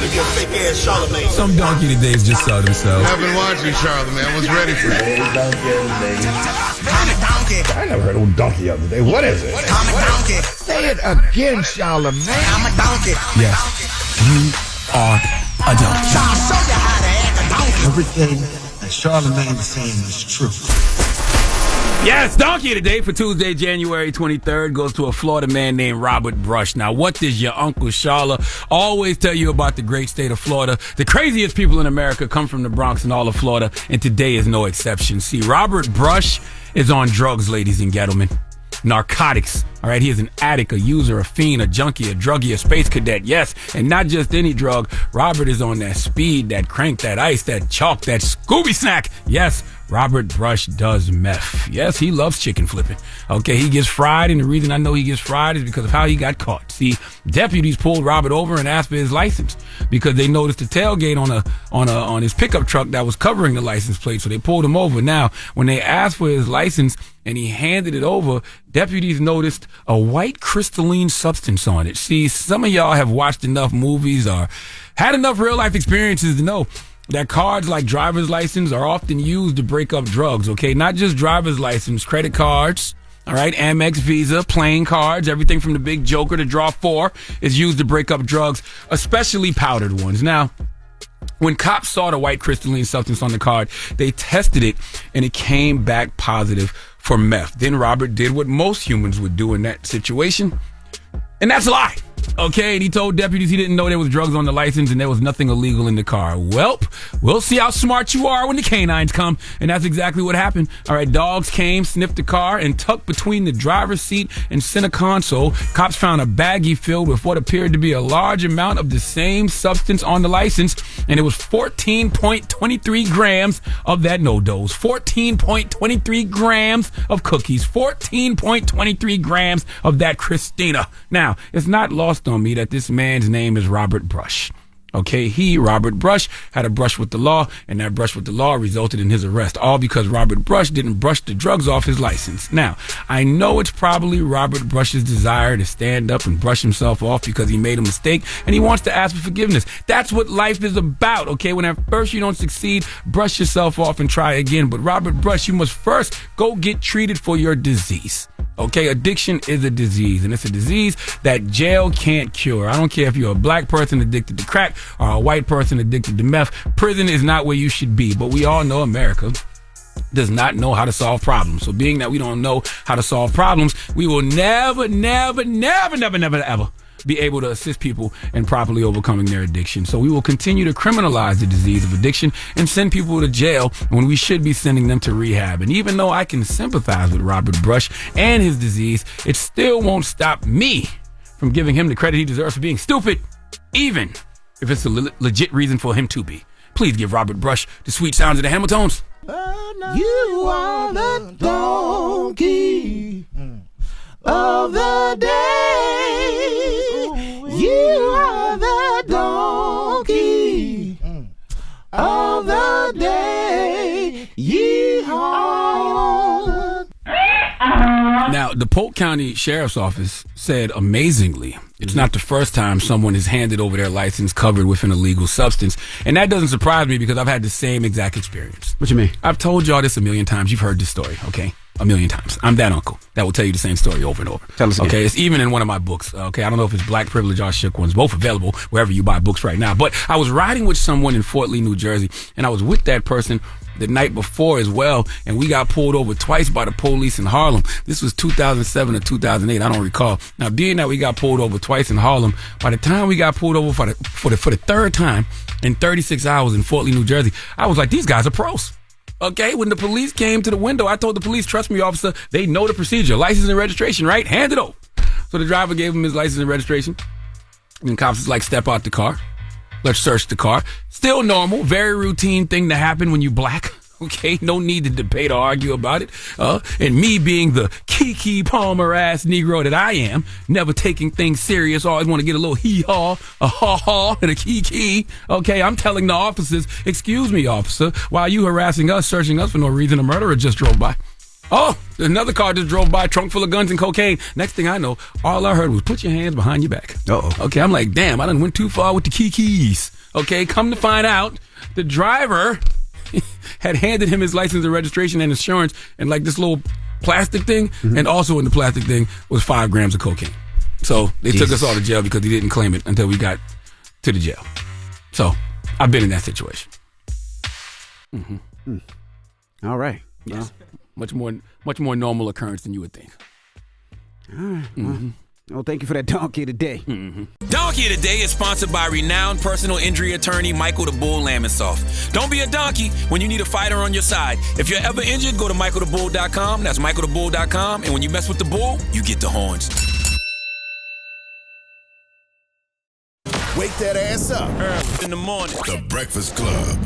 trying to be a fake ass Charlamagne. Some donkey today's just saw themselves. I've been watching Charlamagne. I was ready for it. I'm a donkey. I never heard of donkey the other day. What is it? I'm a donkey. Say it again, Charlamagne. I'm a donkey. Yes, you are a donkey. So I'll show you how to act a donkey. Everything that Charlamagne is saying is true. Yes, donkey today for Tuesday, January 23rd goes to a Florida man named Robert Brush. Now, what does your Uncle Charla always tell you about the great state of Florida? The craziest people in America come from the Bronx and all of Florida, and today is no exception. See, Robert Brush is on drugs, ladies and gentlemen. Narcotics. All right, he is an addict, a user, a fiend, a junkie, a druggie, a space cadet. Yes, and not just any drug. Robert is on that speed, that crank, that ice, that chalk, that Scooby snack. Yes, Robert Brush does meth. Yes, he loves chicken flipping. Okay, he gets fried, and the reason I know he gets fried is because of how he got caught. See, deputies pulled Robert over and asked for his license because they noticed the tailgate on his pickup truck that was covering the license plate, so they pulled him over. Now, when they asked for his license and he handed it over, deputies noticed a white crystalline substance on it. See, some of y'all have watched enough movies or had enough real-life experiences to know that cards like driver's license are often used to break up drugs, okay? Not just driver's license, credit cards, all right? Amex, Visa, playing cards, everything from the big joker to draw 4 is used to break up drugs, especially powdered ones. Now, when cops saw the white crystalline substance on the card, they tested it, and it came back positive for meth. Then Robert did what most humans would do in that situation, and that's a lie. Okay, and he told deputies he didn't know there was drugs on the license and there was nothing illegal in the car. Welp, we'll see how smart you are when the canines come, and that's exactly what happened. All right, dogs came, sniffed the car, and tucked between the driver's seat and center console, cops found a baggie filled with what appeared to be a large amount of the same substance on the license, and it was 14.23 grams of that no-dose, 14.23 grams of cookies, 14.23 grams of that Christina. Now, it's not lost on me that this man's name is Robert Brush. Okay, Robert Brush, had a brush with the law, and that brush with the law resulted in his arrest, all because Robert Brush didn't brush the drugs off his license. Now, I know it's probably Robert Brush's desire to stand up and brush himself off because he made a mistake, and he wants to ask for forgiveness. That's what life is about, okay? When at first you don't succeed, brush yourself off and try again. But Robert Brush, you must first go get treated for your disease. Okay, addiction is a disease, and it's a disease that jail can't cure. I don't care if you're a black person addicted to crack or a white person addicted to meth. Prison is not where you should be, but we all know America does not know how to solve problems. So being that we don't know how to solve problems, we will never ever be able to assist people in properly overcoming their addiction. So we will continue to criminalize the disease of addiction and send people to jail when we should be sending them to rehab. And even though I can sympathize with Robert Brush and his disease, it still won't stop me from giving him the credit he deserves for being stupid, even if it's a legit reason for him to be. Please give Robert Brush the sweet sounds of the Hamiltones. You are the donkey of the day. You are the donkey of the day. Yeehaw. Now, the Polk County Sheriff's Office said amazingly, it's not the first time someone has handed over their license covered with an illegal substance. And that doesn't surprise me because I've had the same exact experience. What you mean? I've told y'all this a million times. You've heard this story, okay? A million times. I'm that uncle that will tell you the same story over and over. Tell us again. Okay, it's even in one of my books. Okay, I don't know if it's Black Privilege or Shook Ones. Both available wherever you buy books right now. But I was riding with someone in Fort Lee, New Jersey, and I was with that person the night before as well, and we got pulled over twice by the police in Harlem. This was 2007 or 2008, I don't recall. Now, being that we got pulled over twice in Harlem, by the time we got pulled over for the third time in 36 hours in Fort Lee, New Jersey, I was like, these guys are pros. Okay, when the police came to the window, I told the police, trust me, officer, they know the procedure. License and registration, right? Hand it over. So the driver gave him his license and registration. And the cops was like, step out the car. Let's search the car. Still normal, very routine thing to happen when you black. Okay, no need to debate or argue about it. And me being the Kiki Palmer ass Negro that I am, never taking things serious, always want to get a little hee-haw, a ha-ha, and a kiki. Okay, I'm telling the officers, excuse me, officer, why are you harassing us, searching us for no reason? A murderer just drove by. Oh, another car just drove by, trunk full of guns and cocaine. Next thing I know, all I heard was put your hands behind your back. Uh-oh. Okay, I'm like, damn, I done went too far with the keys. Okay, come to find out, the driver had handed him his license and registration and insurance and like this little plastic thing, and also in the plastic thing was 5 grams of cocaine. So they took us all to jail because he didn't claim it until we got to the jail. So I've been in that situation. All right. Yes. Much more normal occurrence than you would think. All right. Well, thank you for that donkey today. Donkey of the Day is sponsored by renowned personal injury attorney Michael the Bull Lamonsoff. Don't be a donkey when you need a fighter on your side. If you're ever injured, go to michaelthebull.com. That's michaelthebull.com. And when you mess with the bull, you get the horns. Wake that ass up. Early in the morning. The Breakfast Club.